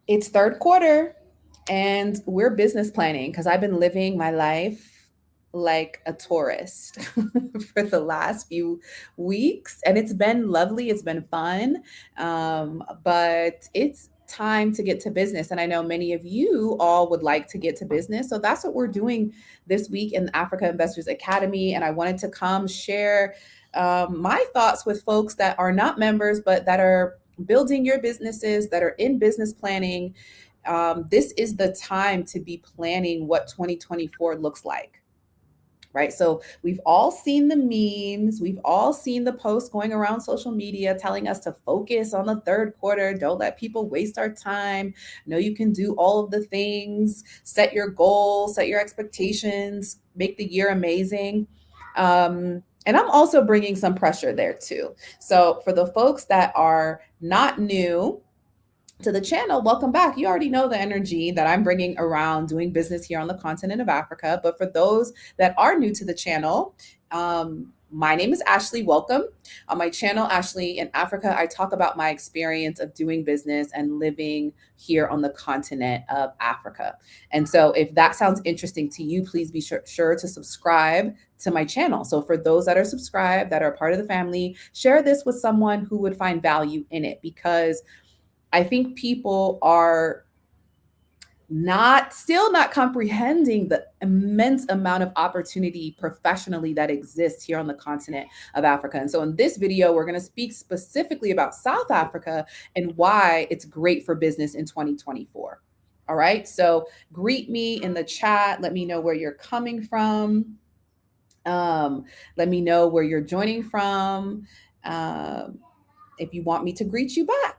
It's third quarter and we're business planning because I've been living my life like a tourist for the last few weeks. And it's been lovely, it's been fun. But it's time to get to business. And I know many of you all would like to get to business. So that's what we're doing this week in Africa Investors Academy. And I wanted to come share my thoughts with folks that are not members, but that are building your businesses, that are in business planning. This is the time to be planning what 2024 looks like. Right. So we've all seen the memes. We've all seen the posts going around social media telling us to focus on the third quarter. Don't let people waste our time. Know you can do all of the things, set your goals, set your expectations, make the year amazing. And I'm also bringing some pressure there too. So for the folks that are not new to the channel, welcome back. You already know the energy that I'm bringing around doing business here on the continent of Africa. But for those that are new to the channel, my name is Ashley. Welcome. On my channel, Ashley in Africa, I talk about my experience of doing business and living here on the continent of Africa. And so if that sounds interesting to you, please be sure to subscribe to my channel. So for those that are subscribed, that are part of the family, share this with someone who would find value in it, because I think people are still not comprehending the immense amount of opportunity professionally that exists here on the continent of Africa. And so in this video, we're going to speak specifically about South Africa and why it's great for business in 2024. All right. So greet me in the chat. Let me know where you're coming from. Let me know where you're joining from. If you want me to greet you back.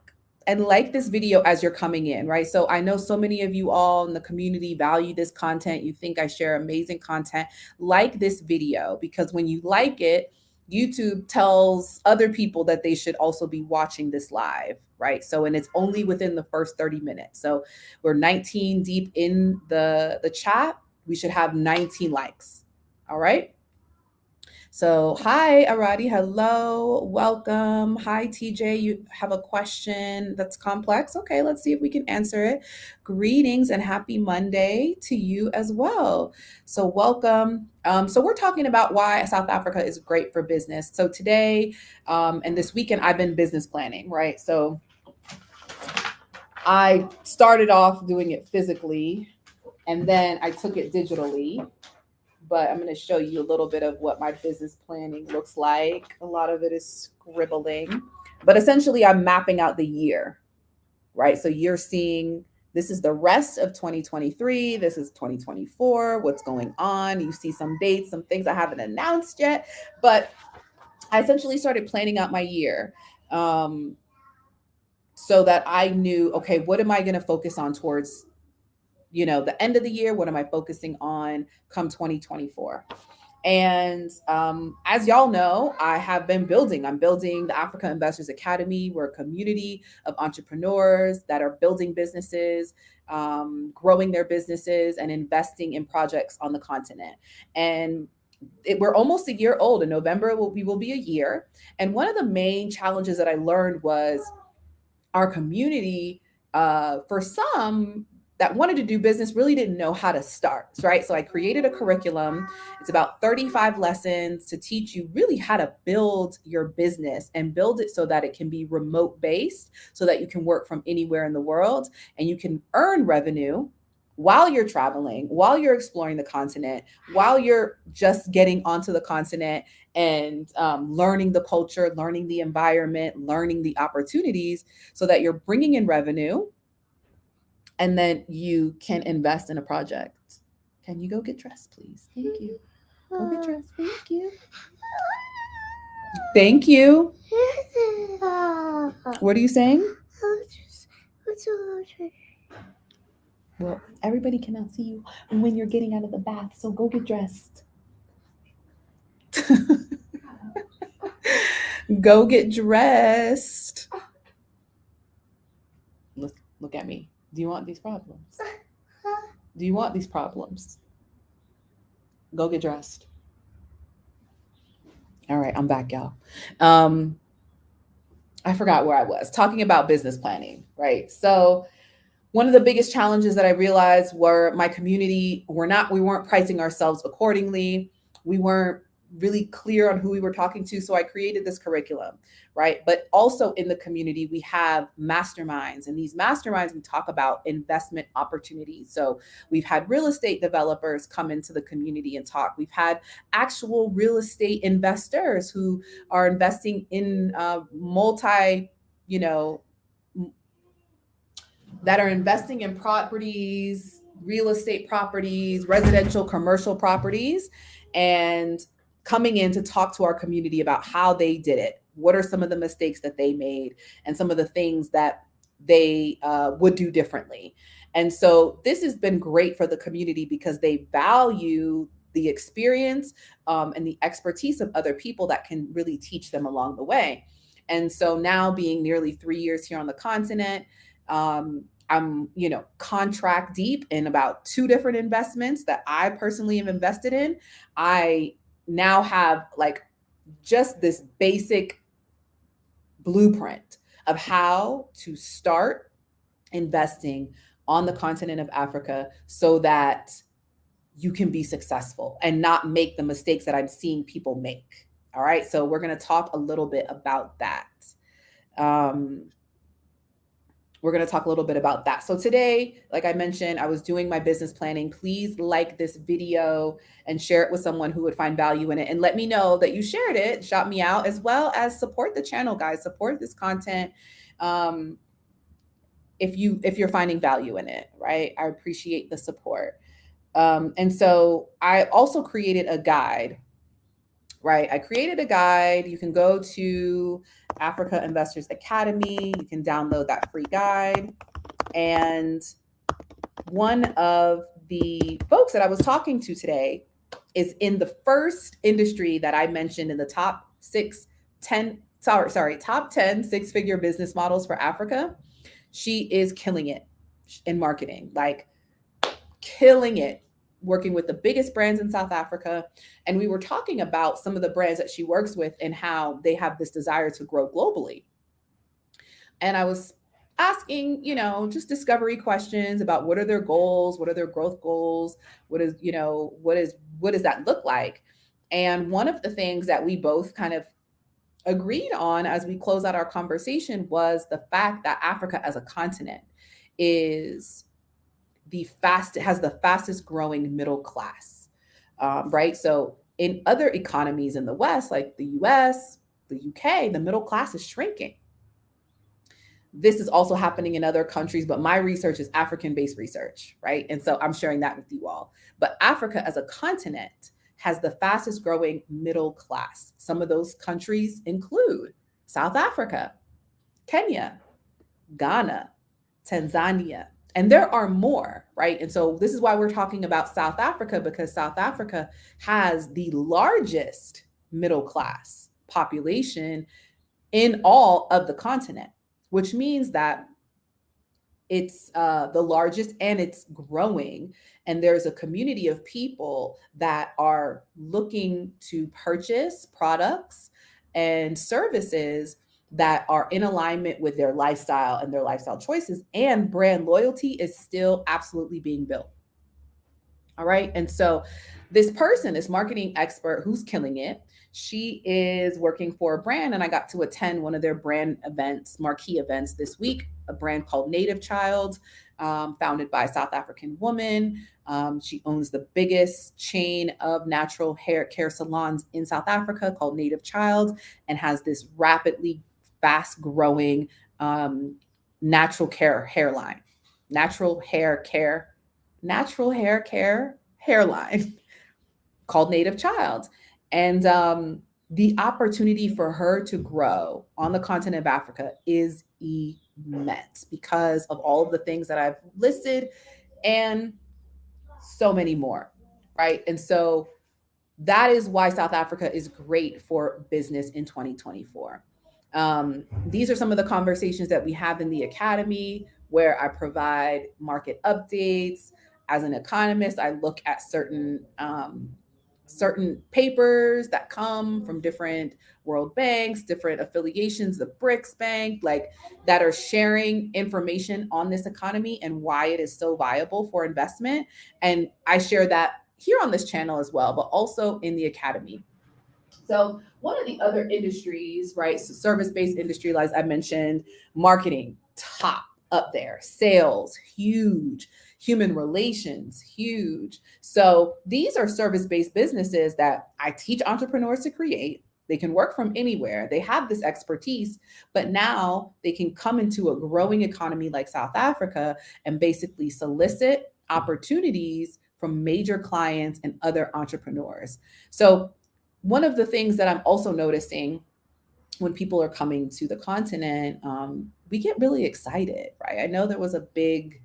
And like this video as you're coming in, right? So I know so many of you all in the community value this content. You think I share amazing content. Like this video, because when you like it, YouTube tells other people that they should also be watching this live, right? So, and it's only within the first 30 minutes. So we're 19 deep in the chat. We should have 19 likes. All right. So, hi, Aradi. Hello. Welcome. Hi, TJ. You have a question that's complex. Okay, let's see if we can answer it. Greetings and happy Monday to you as well. So, welcome. So, we're talking about why South Africa is great for business. So, today and this weekend, I've been business planning, right? So, I started off doing it physically and then I took it digitally, but I'm going to show you a little bit of what my business planning looks like. A lot of it is scribbling, but essentially I'm mapping out the year, right? So you're seeing this is the rest of 2023. This is 2024, what's going on. You see some dates, some things I haven't announced yet, but I essentially started planning out my year. So that I knew, okay, what am I going to focus on towards the end of the year? What am I focusing on come 2024? And as y'all know, I'm building the Africa Investors Academy. We're a community of entrepreneurs that are building businesses, growing their businesses, and investing in projects on the continent. And we're almost a year old. In November, we will be a year. And one of the main challenges that I learned was our community, for some that wanted to do business, really didn't know how to start, right? So I created a curriculum. It's about 35 lessons to teach you really how to build your business and build it so that it can be remote based, so that you can work from anywhere in the world and you can earn revenue while you're traveling, while you're exploring the continent, while you're just getting onto the continent and learning the culture, learning the environment, learning the opportunities, so that you're bringing in revenue and then you can invest in a project. Can you go get dressed, please? Thank you. Go get dressed. Thank you. Thank you. What are you saying? Well, everybody cannot see you when you're getting out of the bath, so go get dressed. Go get dressed. Look at me. Do you want these problems? Do you want these problems? Go get dressed. All right, I'm back, y'all. I forgot where I was talking about business planning, right? So One of the biggest challenges that I realized were my community we weren't pricing ourselves accordingly. We weren't really clear on who we were talking to. So I created this curriculum, right? But also in the community, we have masterminds. And these masterminds, we talk about investment opportunities. So we've had real estate developers come into the community and talk. We've had actual real estate investors who are investing in multi, you know, that are investing in properties, real estate properties, residential, commercial properties, and coming in to talk to our community about how they did it. What are some of the mistakes that they made and some of the things that they would do differently? And so this has been great for the community because they value the experience and the expertise of other people that can really teach them along the way. And so now, being nearly 3 years here on the continent, I'm, contract deep in about 2 different investments that I personally have invested in. I now have like just this basic blueprint of how to start investing on the continent of Africa so that you can be successful and not make the mistakes that I'm seeing people make. All right. So we're going to talk a little bit about that. Um, we're going to talk a little bit about that. So today, like I mentioned, I was doing my business planning. Please like this video and share it with someone who would find value in it, and let me know that you shared it. Shout me out, as well as support the channel, guys. Support this content. If you're finding value in it, right? I appreciate the support. And so I also created a guide, right? I created a guide. You can go to Africa Investors Academy. You can download that free guide. And one of the folks that I was talking to today is in the first industry that I mentioned in the top 10 six-figure business models for Africa. She is killing it in marketing, like killing it, working with the biggest brands in South Africa. And we were talking about some of the brands that she works with and how they have this desire to grow globally. And I was asking, just discovery questions about what are their goals, what are their growth goals, what does that look like? And one of the things that we both kind of agreed on as we close out our conversation was the fact that Africa as a continent has the fastest growing middle class, right? So in other economies in the West, like the US, the UK, the middle class is shrinking. This is also happening in other countries, but my research is African-based research, right? And so I'm sharing that with you all. But Africa as a continent has the fastest growing middle class. Some of those countries include South Africa, Kenya, Ghana, Tanzania, and there are more, right? And so this is why we're talking about South Africa, because South Africa has the largest middle class population in all of the continent, which means that it's the largest and it's growing. And there's a community of people that are looking to purchase products and services that are in alignment with their lifestyle and their lifestyle choices. And brand loyalty is still absolutely being built. All right. And so this person, this marketing expert who's killing it, she is working for a brand, and I got to attend one of their brand events, marquee events this week, a brand called Native Child, founded by a South African woman. She owns the biggest chain of natural hair care salons in South Africa called Native Child, and has this rapidly fast growing natural hair care hairline called Native Child. And the opportunity for her to grow on the continent of Africa is immense because of all of the things that I've listed and so many more, right? And so that is why South Africa is great for business in 2024. These are some of the conversations that we have in the academy, where I provide market updates. As an economist, I look at certain certain papers that come from different world banks, different affiliations, the BRICS Bank, like that are sharing information on this economy and why it is so viable for investment. And I share that here on this channel as well, but also in the academy. So one of the other industries, right? So service-based industry, like I mentioned, marketing, top up there, sales, huge, human relations, huge. So these are service-based businesses that I teach entrepreneurs to create. They can work from anywhere. They have this expertise, but now they can come into a growing economy like South Africa and basically solicit opportunities from major clients and other entrepreneurs. So one of the things that I'm also noticing when people are coming to the continent, we get really excited, right? I know there was a big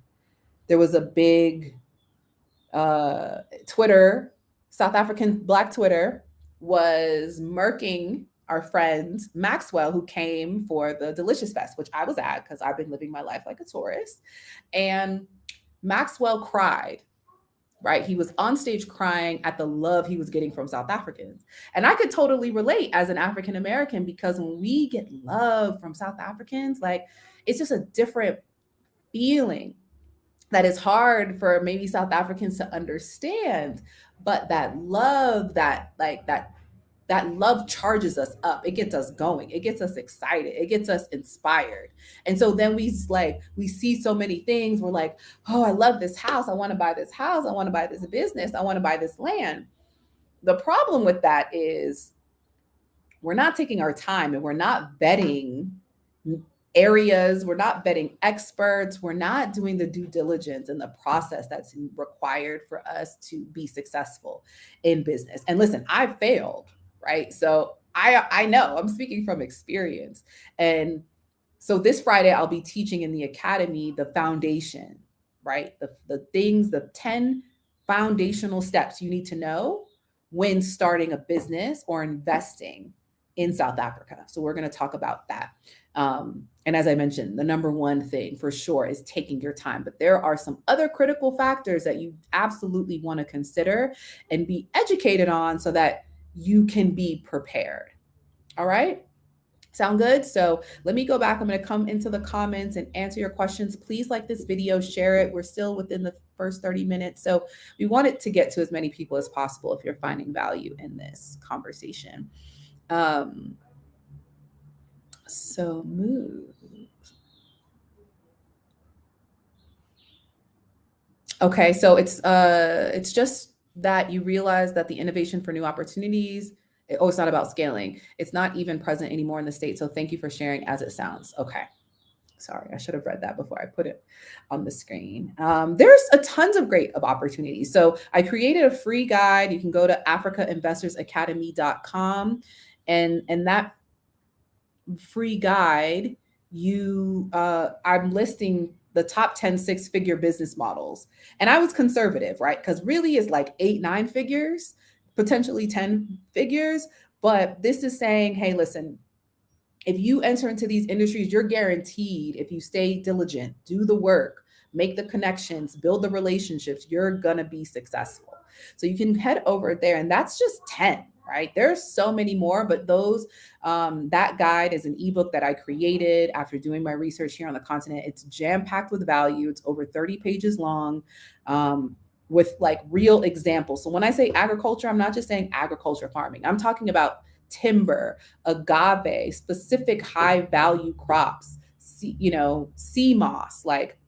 Twitter, South African Black Twitter was murking our friend Maxwell, who came for the Delicious Fest, which I was at because I've been living my life like a tourist. And Maxwell cried, right? He was on stage crying at the love he was getting from South Africans. And I could totally relate as an African American, because when we get love from South Africans, like it's just a different feeling that is hard for maybe South Africans to understand. But that love, that love charges us up. It gets us going. It gets us excited. It gets us inspired. And so then we see so many things. We're like, oh, I love this house. I want to buy this house. I want to buy this business. I want to buy this land. The problem with that is we're not taking our time and we're not vetting areas, we're not vetting experts, we're not doing the due diligence and the process that's required for us to be successful in business. And listen, I've failed, right? So I know, I'm speaking from experience. And so this Friday I'll be teaching in the academy the foundation, right? The things, the 10 foundational steps you need to know when starting a business or investing in South Africa. So we're going to talk about that. And as I mentioned, the number one thing for sure is taking your time. But there are some other critical factors that you absolutely want to consider and be educated on so that you can be prepared. All right. Sound good? So let me go back. I'm going to come into the comments and answer your questions. Please like this video, share it. We're still within the first 30 minutes. So we want it to get to as many people as possible if you're finding value in this conversation. So move. Okay, so it's just that you realize that the innovation for new opportunities, it's not about scaling. It's not even present anymore in the state. So thank you for sharing as it sounds. Okay. Sorry, I should have read that before I put it on the screen. There's a tons of great opportunities. So I created a free guide. You can go to africainvestorsacademy.com, and that free guide, I'm listing the top 10 six-figure business models. And I was conservative, right? Because really it's like 8, 9 figures, potentially 10 figures. But this is saying, hey, listen, if you enter into these industries, you're guaranteed, if you stay diligent, do the work, make the connections, build the relationships, you're going to be successful. So you can head over there, and that's just 10, right? There's so many more, but that guide is an ebook that I created after doing my research here on the continent. It's jam-packed with value. It's over 30 pages long. With like real examples. So when I say agriculture, I'm not just saying agriculture farming. I'm talking about timber, agave, specific high value crops, sea moss. Like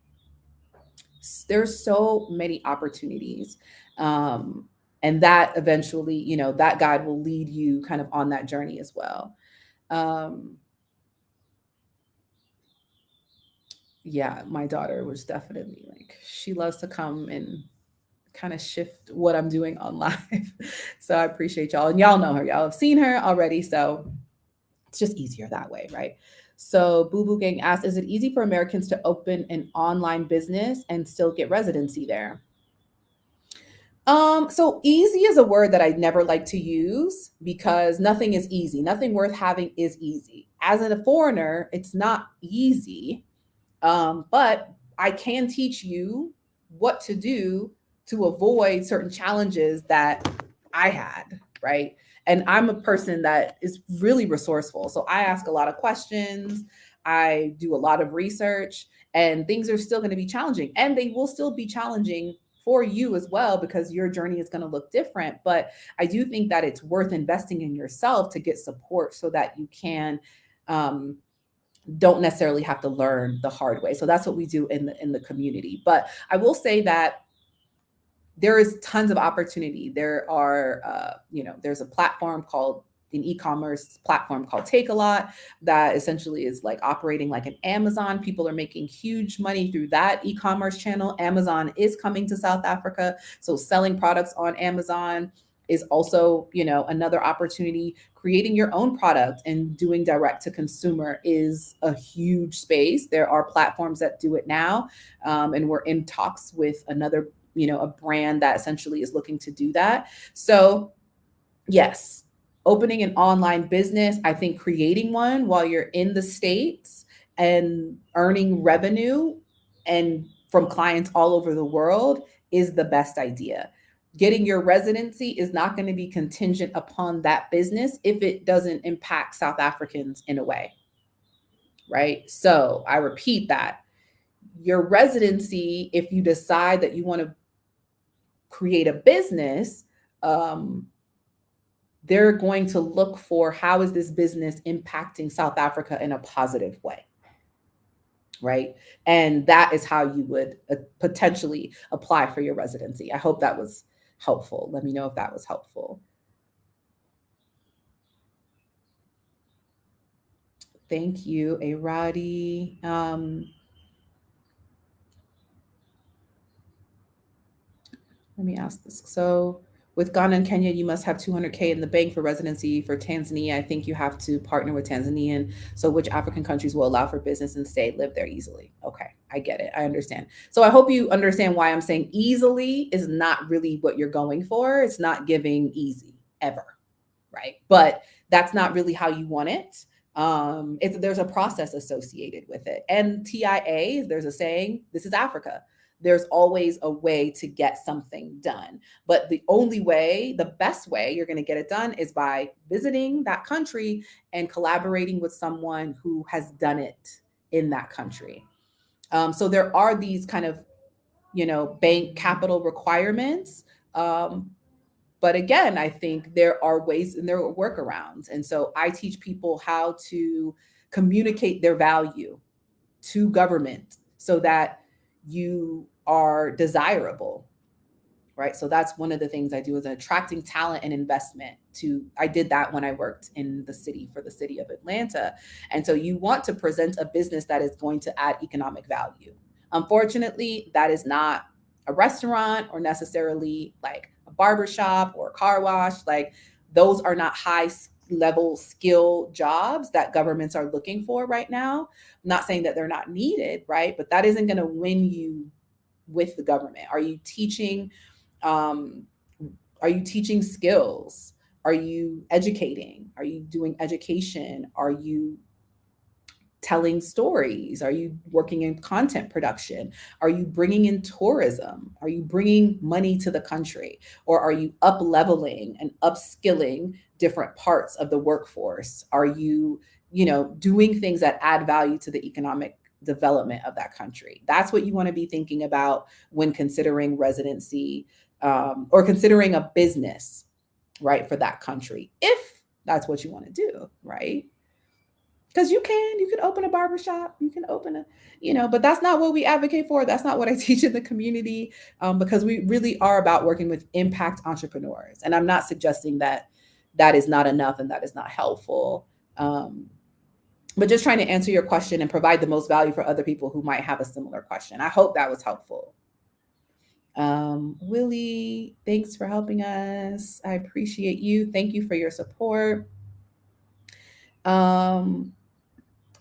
there's so many opportunities. And that eventually, that guide will lead you kind of on that journey as well. Yeah, my daughter was definitely like, she loves to come and kind of shift what I'm doing on live. So I appreciate y'all. And y'all know her. Y'all have seen her already. So it's just easier that way, right? So Boo Boo Gang asked, is it easy for Americans to open an online business and still get residency there? So easy is a word that I never like to use because nothing is easy. Nothing worth having is easy. As a foreigner, it's not easy. But I can teach you what to do to avoid certain challenges that I had, right? And I'm a person that is really resourceful. So I ask a lot of questions, I do a lot of research, and things are still going to be challenging. And they will still be challenging for you as well because your journey is going to look different. But I do think that it's worth investing in yourself to get support so that you can um, don't necessarily have to learn the hard way. So that's what we do in the community. But I will say that there is tons of opportunity. There are, there's a platform called an e-commerce platform called Take a Lot that essentially is like operating like an Amazon. People are making huge money through that e-commerce channel. Amazon is coming to South Africa, so selling products on Amazon is also, another opportunity. Creating your own product and doing direct to consumer is a huge space. There are platforms that do it now, and we're in talks with another, a brand that essentially is looking to do that. So, yes, opening an online business, I think creating one while you're in the States and earning revenue and from clients all over the world is the best idea. Getting your residency is not going to be contingent upon that business if it doesn't impact South Africans in a way, right? So I repeat that. Your residency, if you decide that you want to create a business, um, they're going to look for how is this business impacting South Africa in a positive way, right? And that is how you would potentially apply for your residency. I hope that was helpful. Let me know if that was helpful. Thank you, Aradi. Let me ask this. So, with Ghana and Kenya, you must have 200K in the bank for residency. For Tanzania, I think you have to partner with Tanzanian. So, which African countries will allow for business and stay, live there easily? Okay, I get it. I understand. So, I hope you understand why I'm saying easily is not really what you're going for. It's not giving easy ever, right? But that's not really how you want it. There's a process associated with it. And TIA, there's a saying, this is Africa. There's always a way to get something done. But the only way, the best way you're going to get it done is by visiting that country and collaborating with someone who has done it in that country. So there are these kind of, bank capital requirements. But again, I think there are ways and there are workarounds. And so I teach people how to communicate their value to government so that you are desirable, right? So that's one of the things I do is attracting talent and investment to, I did that when I worked in the city for the city of Atlanta. And so you want to present a business that is going to add economic value. Unfortunately, that is not a restaurant or necessarily like a barbershop or a car wash. Like those are not high level skill jobs that governments are looking for right now. I'm not saying that they're not needed, right? But that isn't going to win you with the government. Um, are you teaching skills? Are you educating? Are you doing education? Are you telling stories? Are you working in content production? Are you bringing in tourism? Are you bringing money to the country? Or are you up leveling and upskilling different parts of the workforce? Are you, doing things that add value to the economic development of that country? That's what you want to be thinking about when considering residency, or considering a business, right, for that country, if that's what you want to do, right? Because you can open a barbershop, you can open a, but that's not what we advocate for. That's not what I teach in the community, because we really are about working with impact entrepreneurs. And I'm not suggesting that that is not enough and that is not helpful. But just trying to answer your question and provide the most value for other people who might have a similar question. I hope that was helpful. Willie, thanks for helping us. I appreciate you. Thank you for your support.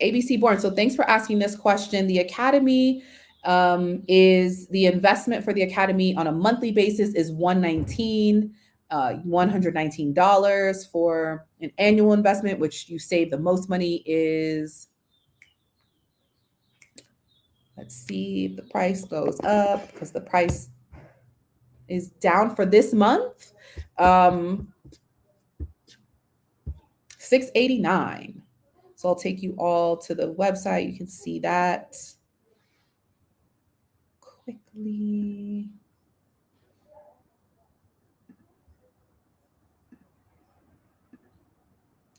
ABC Born. So thanks for asking this question. The Academy is the investment for the Academy on a monthly basis is $119 for an annual investment, which you save the most money is, let's see if the price goes up because the price is down for this month. 689. So I'll take you all to the website. You can see that quickly.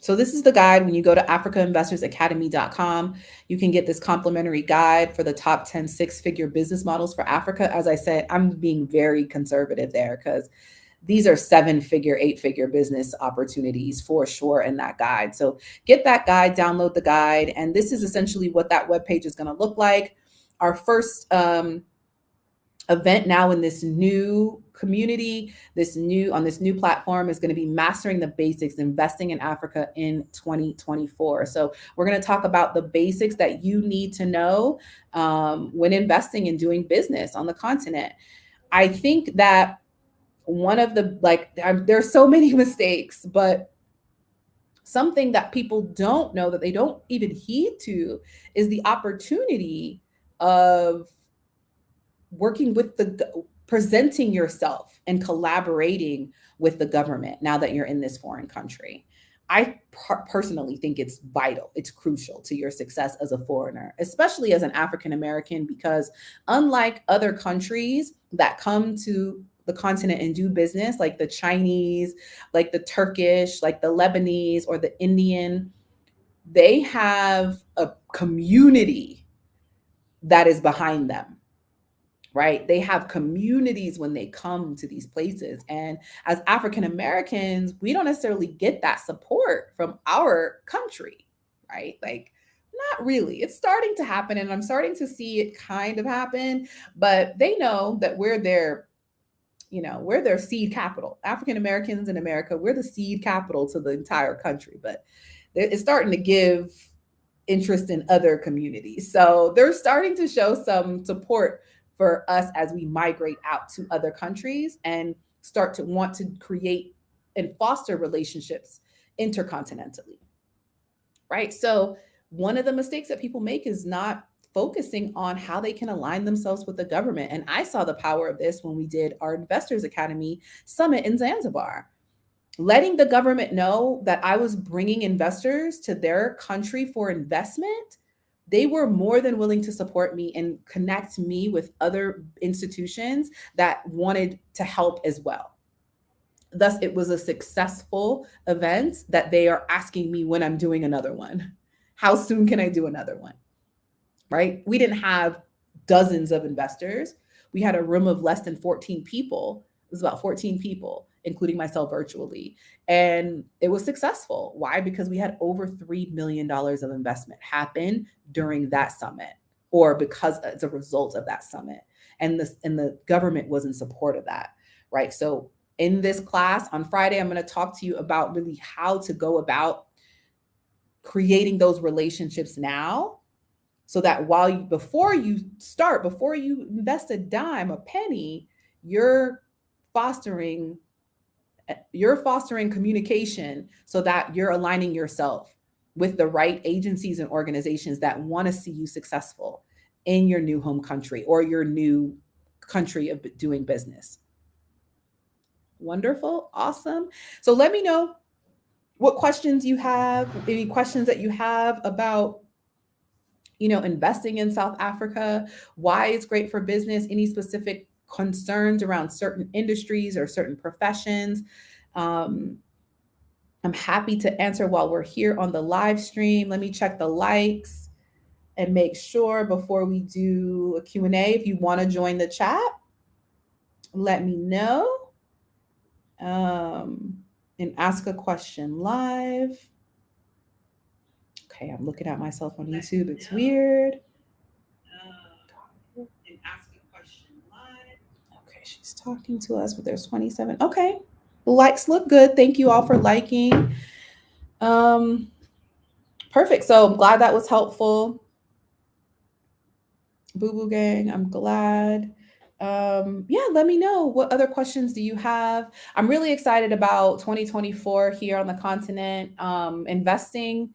So this is the guide. When you go to africainvestorsacademy.com, you can get this complimentary guide for the top 10 six-figure business models for Africa. As I said, I'm being very conservative there because these are 7-figure, 8-figure business opportunities for sure in that guide. So get that guide, download the guide, and this is essentially what that webpage is going to look like. Our first event now in this new community, on this new platform is going to be Mastering the Basics, Investing in Africa in 2024. So we're going to talk about the basics that you need to know when investing and doing business on the continent. I think that one of the, there's so many mistakes, but something that people don't know, that they don't even heed to, is the opportunity of working with presenting yourself and collaborating with the government now that you're in this foreign country. I personally think it's vital. It's crucial to your success as a foreigner, especially as an African American, because unlike other countries that come to the continent and do business, like the Chinese, like the Turkish, like the Lebanese or the Indian, they have a community that is behind them. Right? They have communities when they come to these places. And as African Americans, we don't necessarily get that support from our country, right? Like, not really. It's starting to happen, and I'm starting to see it kind of happen, but they know that we're their seed capital. African Americans in America, we're the seed capital to the entire country, but it's starting to give interest in other communities. So they're starting to show some support for us as we migrate out to other countries and start to want to create and foster relationships intercontinentally, right? So one of the mistakes that people make is not focusing on how they can align themselves with the government. And I saw the power of this when we did our Investors Academy Summit in Zanzibar. Letting the government know that I was bringing investors to their country for investment, they were more than willing to support me and connect me with other institutions that wanted to help as well. Thus, it was a successful event that they are asking me when I'm doing another one. How soon can I do another one? Right? We didn't have dozens of investors. We had a room of less than 14 people. It was about 14 people, including myself virtually. And it was successful. Why? Because we had over $3 million of investment happen during that summit, or because as a result of that summit. And the government was in support of that, right? So in this class on Friday, I'm going to talk to you about really how to go about creating those relationships now, so that before you invest a dime, a penny, you're fostering communication so that you're aligning yourself with the right agencies and organizations that want to see you successful in your new home country or your new country of doing business. Wonderful. Awesome. So let me know what questions you have, any questions that you have about investing in South Africa, why it's great for business, any specific concerns around certain industries or certain professions. I'm happy to answer while we're here on the live stream. Let me check the likes and make sure before we do a Q&A. If you want to join the chat, let me know and ask a question live. Okay, I'm looking at myself on YouTube. It's weird. And ask a question live. Okay, she's talking to us, but there's 27. Okay, the likes look good. Thank you all for liking. Perfect. So I'm glad that was helpful. Boo Boo Gang, I'm glad. Yeah, let me know, what other questions do you have? I'm really excited about 2024 here on the continent. Investing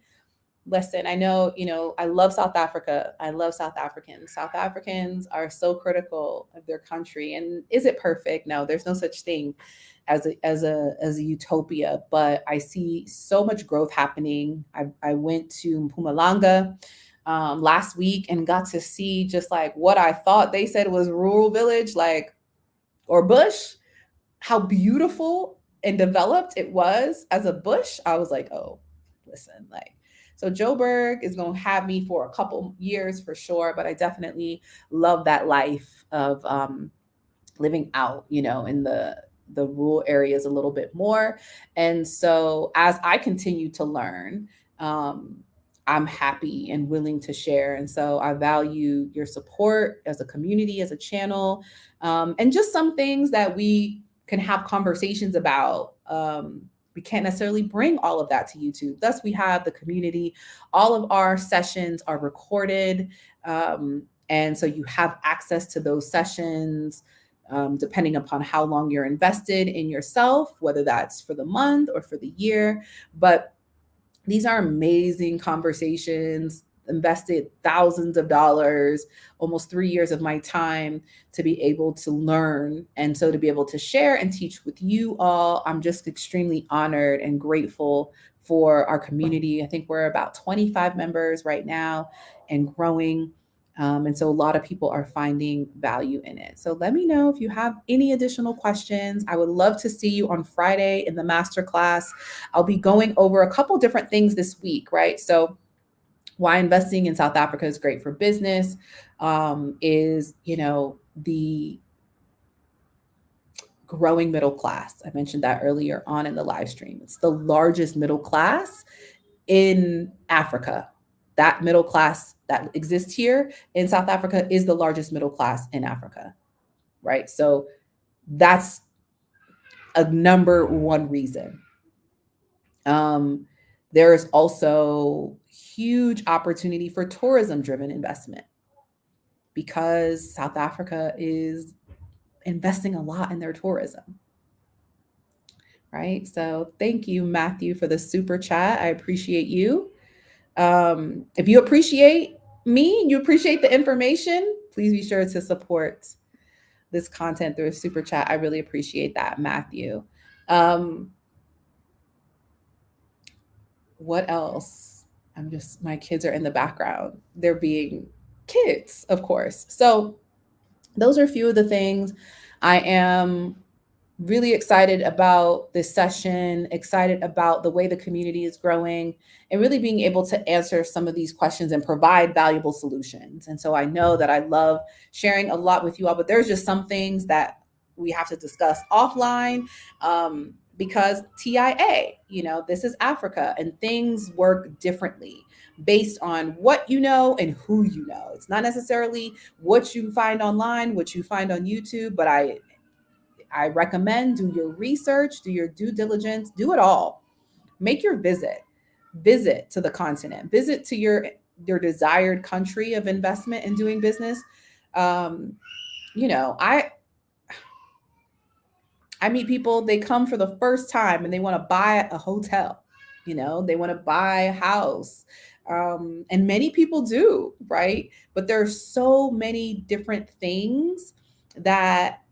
Listen, I know, I love South Africa. I love South Africans. South Africans are so critical of their country. And is it perfect? No, there's no such thing as a utopia, but I see so much growth happening. I went to Mpumalanga last week and got to see just like what I thought they said was rural village, like, or bush, how beautiful and developed it was as a bush. I was like, oh, listen, like, so Joburg is going to have me for a couple years for sure, but I definitely love that life of living out, in the rural areas a little bit more. And so as I continue to learn, um, I'm happy and willing to share. And so I value your support as a community, as a channel, and just some things that we can have conversations about. We can't necessarily bring all of that to YouTube. Thus, we have the community. All of our sessions are recorded. And so you have access to those sessions depending upon how long you're invested in yourself, whether that's for the month or for the year. But these are amazing conversations, invested thousands of dollars, almost 3 years of my time to be able to learn. And so to be able to share and teach with you all, I'm just extremely honored and grateful for our community. I think we're about 25 members right now and growing. And so a lot of people are finding value in it. So let me know if you have any additional questions. I would love to see you on Friday in the masterclass. I'll be going over a couple different things this week, right? So why investing in South Africa is great for business is, the growing middle class. I mentioned that earlier on in the live stream. It's the largest middle class in Africa. That middle class that exists here in South Africa is the largest middle class in Africa, right? So that's a number one reason. There is also huge opportunity for tourism-driven investment because South Africa is investing a lot in their tourism, right? So thank you, Matthew, for the super chat. I appreciate you. If you appreciate me, you appreciate the information, please be sure to support this content through a super chat. I really appreciate that, Matthew. What else? My kids are in the background. They're being kids, of course. So those are a few of the things. I am really excited about this session, excited about the way the community is growing, and really being able to answer some of these questions and provide valuable solutions. And so I know that I love sharing a lot with you all, but there's just some things that we have to discuss offline because TIA, this is Africa and things work differently based on what you know and who you know. It's not necessarily what you find online, what you find on YouTube, but I recommend do your research, do your due diligence, do it all. Make your visit to the continent, visit to your desired country of investment and doing business. I meet people, they come for the first time and they want to buy a hotel, they want to buy a house. And many people do, right? But there are so many different things that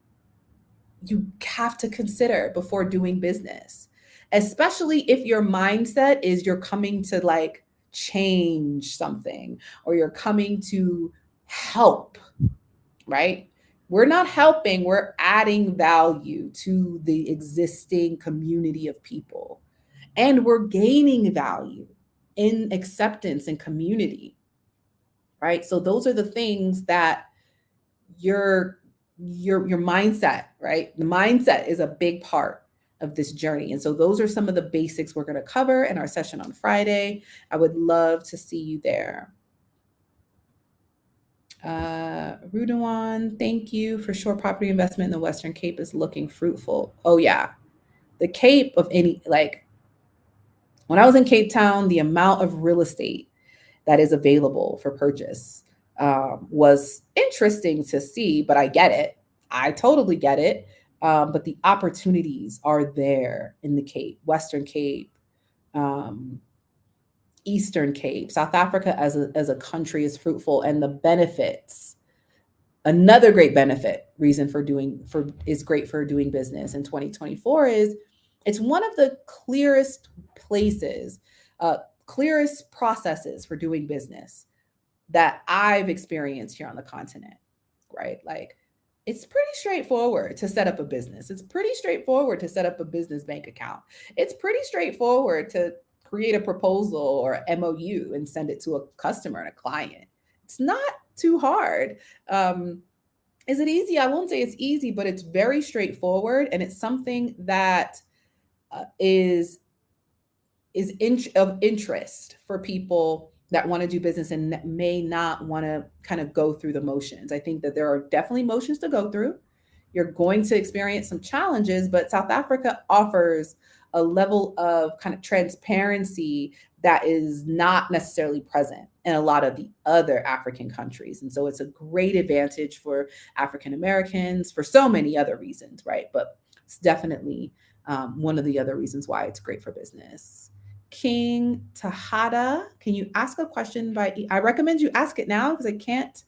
you have to consider before doing business, especially if your mindset is you're coming to like change something or you're coming to help, right? We're not helping, we're adding value to the existing community of people. And we're gaining value in acceptance and community, right? So those are the things that your mindset, right? The mindset is a big part of this journey. And so those are some of the basics we're going to cover in our session on Friday. I would love to see you there. Rudawan, thank you for sure. Property investment in the Western Cape is looking fruitful. Oh yeah. The Cape of when I was in Cape Town, the amount of real estate that is available for purchase was interesting to see, but I get it. I totally get it. But the opportunities are there in the Cape, Western Cape, Eastern Cape. South Africa as a country is fruitful, and the benefits, another great benefit reason for doing for is great for doing business in 2024 is it's one of the clearest places, clearest processes for doing business that I've experienced here on the continent, right? Like, it's pretty straightforward to set up a business. It's pretty straightforward to set up a business bank account. It's pretty straightforward to create a proposal or MOU and send it to a customer and a client. It's not too hard. Is it easy? I won't say it's easy, but it's very straightforward, and it's something that is of interest for people that want to do business and that may not want to kind of go through the motions. I think that there are definitely motions to go through. You're going to experience some challenges, but South Africa offers a level of kind of transparency that is not necessarily present in a lot of the other African countries. And so it's a great advantage for African Americans for so many other reasons, right? But it's definitely one of the other reasons why it's great for business. King Tahada, can you ask a question I recommend you ask it now because I can't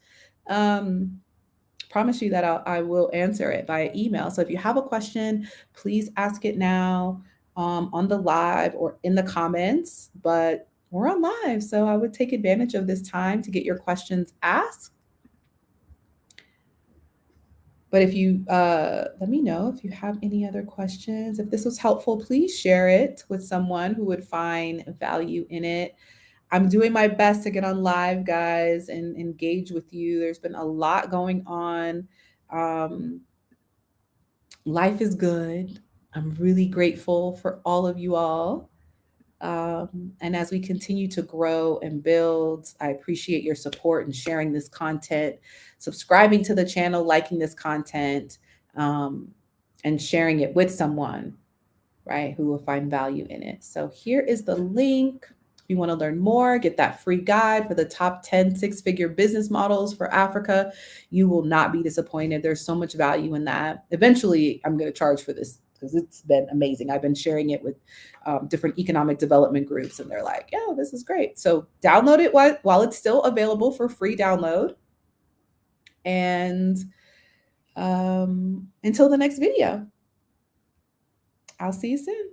promise you that I will answer it via email. So if you have a question, please ask it now on the live or in the comments. But we're on live, so I would take advantage of this time to get your questions asked. But if you let me know if you have any other questions. If this was helpful, please share it with someone who would find value in it. I'm doing my best to get on live, guys, and engage with you. There's been a lot going on. Life is good. I'm really grateful for all of you all. And as we continue to grow and build, I appreciate your support and sharing this content, subscribing to the channel, liking this content, and sharing it with someone, right, who will find value in it. So here is the link. If you want to learn more, get that free guide for the top 10 six-figure business models for Africa. You will not be disappointed. There's so much value in that. Eventually, I'm going to charge for this because it's been amazing. I've been sharing it with different economic development groups, and they're like, "Yeah, this is great." So download it while it's still available for free download. And until the next video, I'll see you soon.